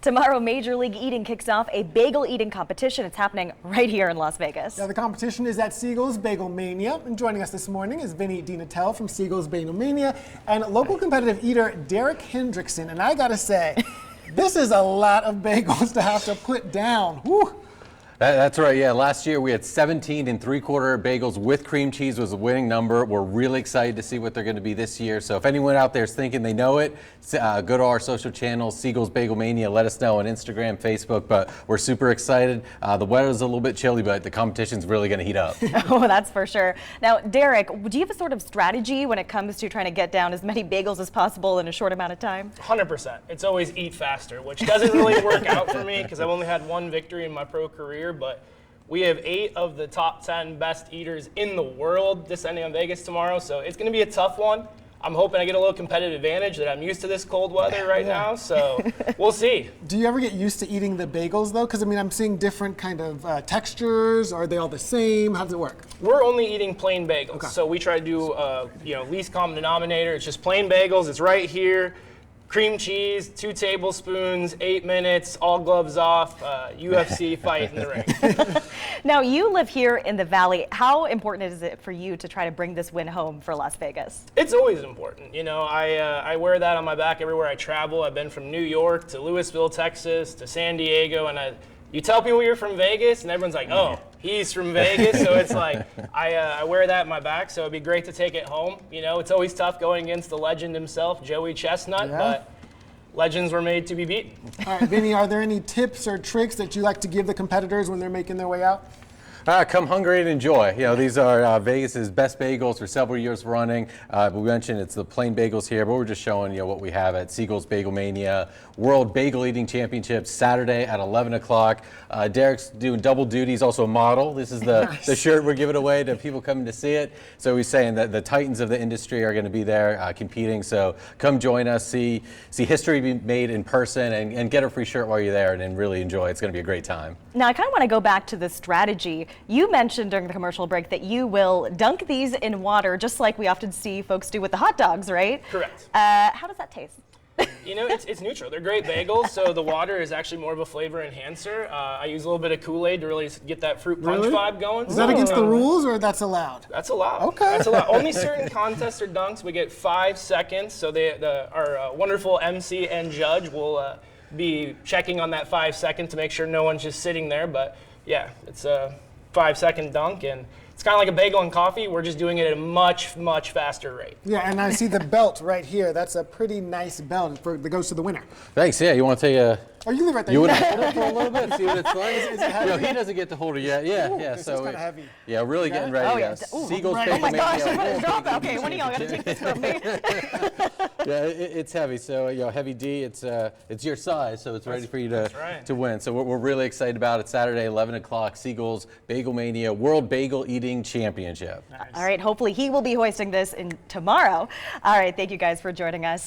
Tomorrow, Major League Eating kicks off a bagel eating competition. It's happening right here in Las Vegas. Yeah, the competition is at Siegel's Bagelmania. And joining us this morning is Vinny DiNatale from Siegel's Bagelmania and local competitive eater Derek Hendrickson. And I gotta say, this is a lot of bagels to have to put down. Whew. That's right, yeah. Last year we had 17 3/4 bagels with cream cheese was a winning number. We're really excited to see what they're going to be this year. So if anyone out there is thinking they know it, go to our social channels, Siegel's Bagelmania. Let us know on Instagram, Facebook. But we're super excited. The weather's a little bit chilly, but the competition's really going to heat up. Oh, that's for sure. Now, Derek, do you have a sort of strategy when it comes to trying to get down as many bagels as possible in a short amount of time? 100%. It's always eat faster, which doesn't really work out for me because I've only had one victory in my pro career. But we have 8 of the top 10 best eaters in the world descending on Vegas tomorrow, so it's going to be a tough one. I'm hoping I get a little competitive advantage that I'm used to this cold weather right now, so we'll see. Do you ever get used to eating the bagels though? Because I mean, I'm seeing different kind of textures. Are they all the same? How does it work? We're only eating plain bagels, so we try to do least common denominator. It's just plain bagels. It's right here. Cream cheese, 2 tablespoons, 8 minutes, all gloves off, UFC fight in the ring. Now, you live here in the Valley. How important is it for you to try to bring this win home for Las Vegas? It's always important. You know, I wear that on my back everywhere I travel. I've been from New York to Louisville, Texas, to San Diego, and you tell people you're from Vegas, and everyone's like, oh, he's from Vegas. So it's like, I wear that on my back, so it'd be great to take it home. You know, it's always tough going against the legend himself, Joey Chestnut, but legends were made to be beaten. All right, Vinny, are there any tips or tricks that you like to give the competitors when they're making their way out? Come hungry and enjoy. You know, these are Vegas's best bagels for several years running. We mentioned it's the plain bagels here, but we're just showing what we have at Siegel's Bagelmania World Bagel Eating Championships Saturday at 11 o'clock. Derek's doing double duty. He's also a model. This is the shirt we're giving away to people coming to see it. So he's saying that the titans of the industry are going to be there competing. So come join us, see history be made in person, and get a free shirt while you're there and really enjoy. It's going to be a great time. Now, I kind of want to go back to the strategy. You mentioned during the commercial break that you will dunk these in water, just like we often see folks do with the hot dogs, right? Correct. How does that taste? You know, it's neutral. They're great bagels, so the water is actually more of a flavor enhancer. I use a little bit of Kool-Aid to really get that fruit punch vibe going. Is that against the rules, or that's allowed? That's allowed. Okay. That's allowed. Only certain contests or dunks, we get 5 seconds, so our wonderful MC and judge will be checking on that 5 seconds to make sure no one's just sitting there. But yeah, it's a 5-second dunk, and it's kind of like a bagel and coffee. We're just doing it at a much, much faster rate. Yeah, and I see the belt right here. That's a pretty nice belt that goes to the winner. Thanks. Yeah, you want to take a... Oh, you leave right there. You want to hold it for a little bit, see what it's like? Is it heavy? He doesn't get to hold it yet. Yeah, Ooh, yeah. this So is kind of heavy. Yeah, really getting ready. Oh, yeah. Siegel's right. Oh my gosh, Bagelmania I'm going to World drop it. Bagel Okay, one of y'all got to take this from me. Yeah, it's heavy. So heavy D. It's your size, so it's ready for you to win. So we're really excited about it. Saturday, 11 o'clock. Siegel's Bagelmania World Bagel Eating Championship. All right, hopefully he will be hoisting this in tomorrow. All right, thank you guys for joining us.